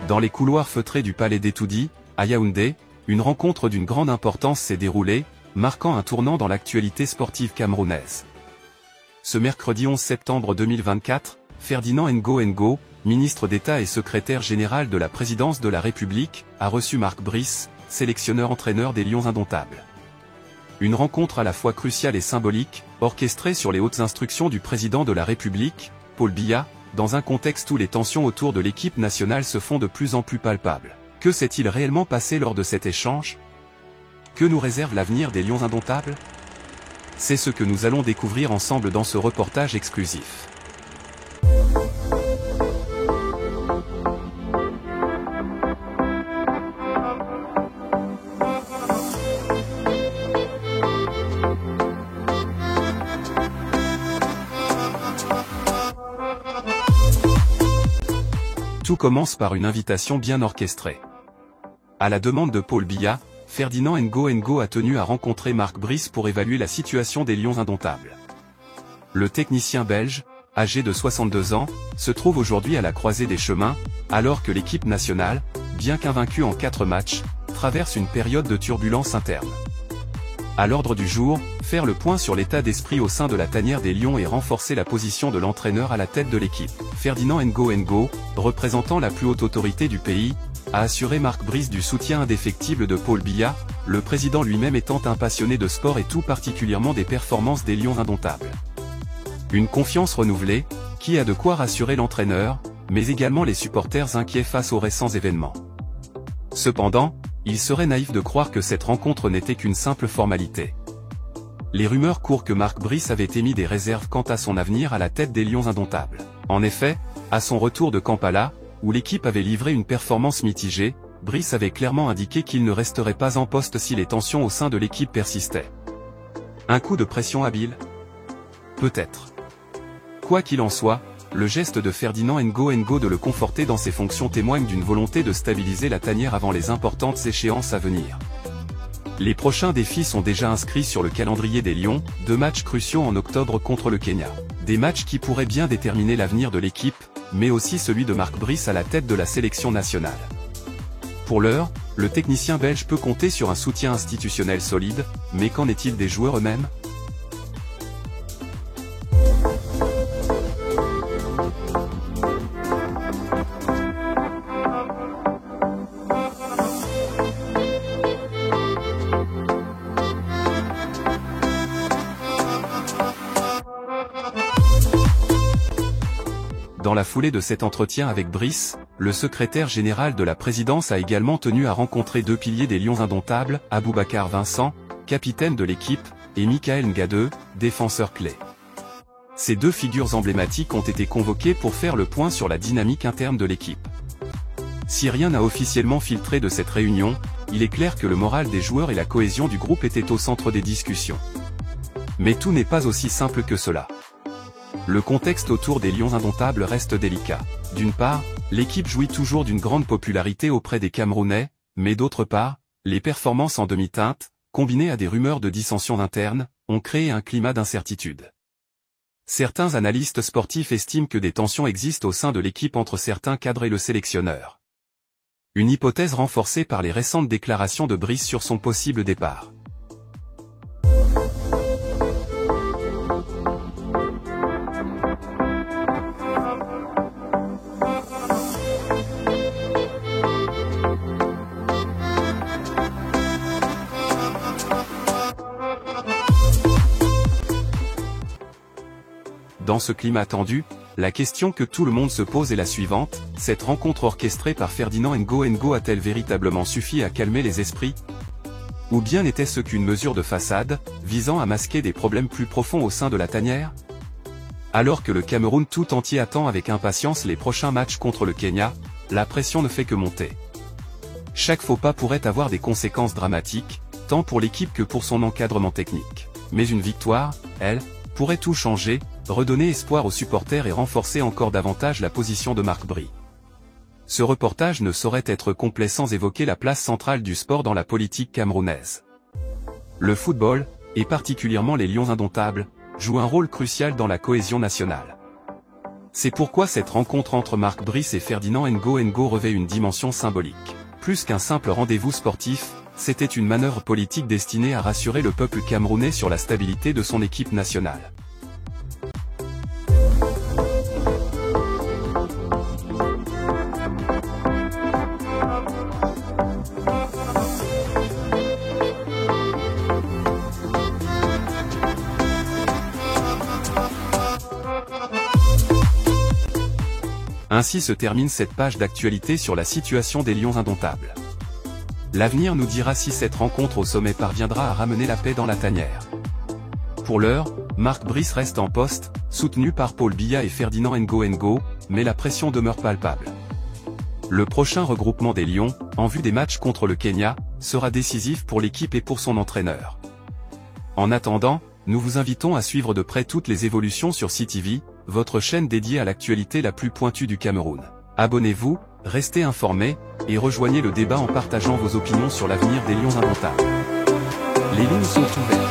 Dans les couloirs feutrés du palais d'Etoudi, à Yaoundé, une rencontre d'une grande importance s'est déroulée, marquant un tournant dans l'actualité sportive camerounaise. Ce mercredi 11 septembre 2024, Ferdinand Ngo Ngo, ministre d'État et secrétaire général de la présidence de la République, a reçu Marc Brice, sélectionneur-entraîneur des Lions indomptables. Une rencontre à la fois cruciale et symbolique, orchestrée sur les hautes instructions du président de la République, Paul Biya, dans un contexte où les tensions autour de l'équipe nationale se font de plus en plus palpables. Que s'est-il réellement passé lors de cet échange? Que nous réserve l'avenir des Lions indomptables? C'est ce que nous allons découvrir ensemble dans ce reportage exclusif. Tout commence par une invitation bien orchestrée. À la demande de Paul Biya, Ferdinand Ngo Ngo a tenu à rencontrer Marc Brice pour évaluer la situation des Lions indomptables. Le technicien belge, âgé de 62 ans, se trouve aujourd'hui à la croisée des chemins, alors que l'équipe nationale, bien qu'invaincue en 4 matchs, traverse une période de turbulence interne. À l'ordre du jour, faire le point sur l'état d'esprit au sein de la tanière des Lions et renforcer la position de l'entraîneur à la tête de l'équipe. Ferdinand Ngo Ngo, représentant la plus haute autorité du pays, a assuré Marc Brice du soutien indéfectible de Paul Biya, le président lui-même étant un passionné de sport et tout particulièrement des performances des Lions indomptables. Une confiance renouvelée, qui a de quoi rassurer l'entraîneur, mais également les supporters inquiets face aux récents événements. Cependant, il serait naïf de croire que cette rencontre n'était qu'une simple formalité. Les rumeurs courent que Marc Brice avait émis des réserves quant à son avenir à la tête des Lions indomptables. En effet, à son retour de Kampala, où l'équipe avait livré une performance mitigée, Brice avait clairement indiqué qu'il ne resterait pas en poste si les tensions au sein de l'équipe persistaient. Un coup de pression habile? Peut-être. Quoi qu'il en soit, le geste de Ferdinand Ngo Ngo de le conforter dans ses fonctions témoigne d'une volonté de stabiliser la tanière avant les importantes échéances à venir. Les prochains défis sont déjà inscrits sur le calendrier des Lions, 2 matchs cruciaux en octobre contre le Kenya. Des matchs qui pourraient bien déterminer l'avenir de l'équipe, mais aussi celui de Marc Brice à la tête de la sélection nationale. Pour l'heure, le technicien belge peut compter sur un soutien institutionnel solide, mais qu'en est-il des joueurs eux-mêmes? Dans la foulée de cet entretien avec Brice, le secrétaire général de la présidence a également tenu à rencontrer 2 piliers des Lions indomptables, Aboubacar Vincent, capitaine de l'équipe, et Michael Ngadeu, défenseur clé. Ces 2 figures emblématiques ont été convoquées pour faire le point sur la dynamique interne de l'équipe. Si rien n'a officiellement filtré de cette réunion, il est clair que le moral des joueurs et la cohésion du groupe étaient au centre des discussions. Mais tout n'est pas aussi simple que cela. Le contexte autour des Lions indomptables reste délicat. D'une part, l'équipe jouit toujours d'une grande popularité auprès des Camerounais, mais d'autre part, les performances en demi-teinte, combinées à des rumeurs de dissensions internes, ont créé un climat d'incertitude. Certains analystes sportifs estiment que des tensions existent au sein de l'équipe entre certains cadres et le sélectionneur. Une hypothèse renforcée par les récentes déclarations de Brice sur son possible départ. Dans ce climat tendu, la question que tout le monde se pose est la suivante: cette rencontre orchestrée par Ferdinand Ngo Ngo a-t-elle véritablement suffi à calmer les esprits? Ou bien n'était-ce qu'une mesure de façade, visant à masquer des problèmes plus profonds au sein de la tanière? Alors que le Cameroun tout entier attend avec impatience les prochains matchs contre le Kenya, la pression ne fait que monter. Chaque faux pas pourrait avoir des conséquences dramatiques, tant pour l'équipe que pour son encadrement technique. Mais une victoire, elle, pourrait tout changer, redonner espoir aux supporters et renforcer encore davantage la position de Marc Brice. Ce reportage ne saurait être complet sans évoquer la place centrale du sport dans la politique camerounaise. Le football, et particulièrement les Lions indomptables, joue un rôle crucial dans la cohésion nationale. C'est pourquoi cette rencontre entre Marc Brice et Ferdinand Ngo revêt une dimension symbolique. Plus qu'un simple rendez-vous sportif, c'était une manœuvre politique destinée à rassurer le peuple camerounais sur la stabilité de son équipe nationale. Ainsi se termine cette page d'actualité sur la situation des Lions indomptables. L'avenir nous dira si cette rencontre au sommet parviendra à ramener la paix dans la tanière. Pour l'heure, Marc Brice reste en poste, soutenu par Paul Biya et Ferdinand Ngo, mais la pression demeure palpable. Le prochain regroupement des Lions, en vue des matchs contre le Kenya, sera décisif pour l'équipe et pour son entraîneur. En attendant, nous vous invitons à suivre de près toutes les évolutions sur CTV, votre chaîne dédiée à l'actualité la plus pointue du Cameroun. Abonnez-vous, restez informés, et rejoignez le débat en partageant vos opinions sur l'avenir des Lions indomptables. Les lignes sont ouvertes.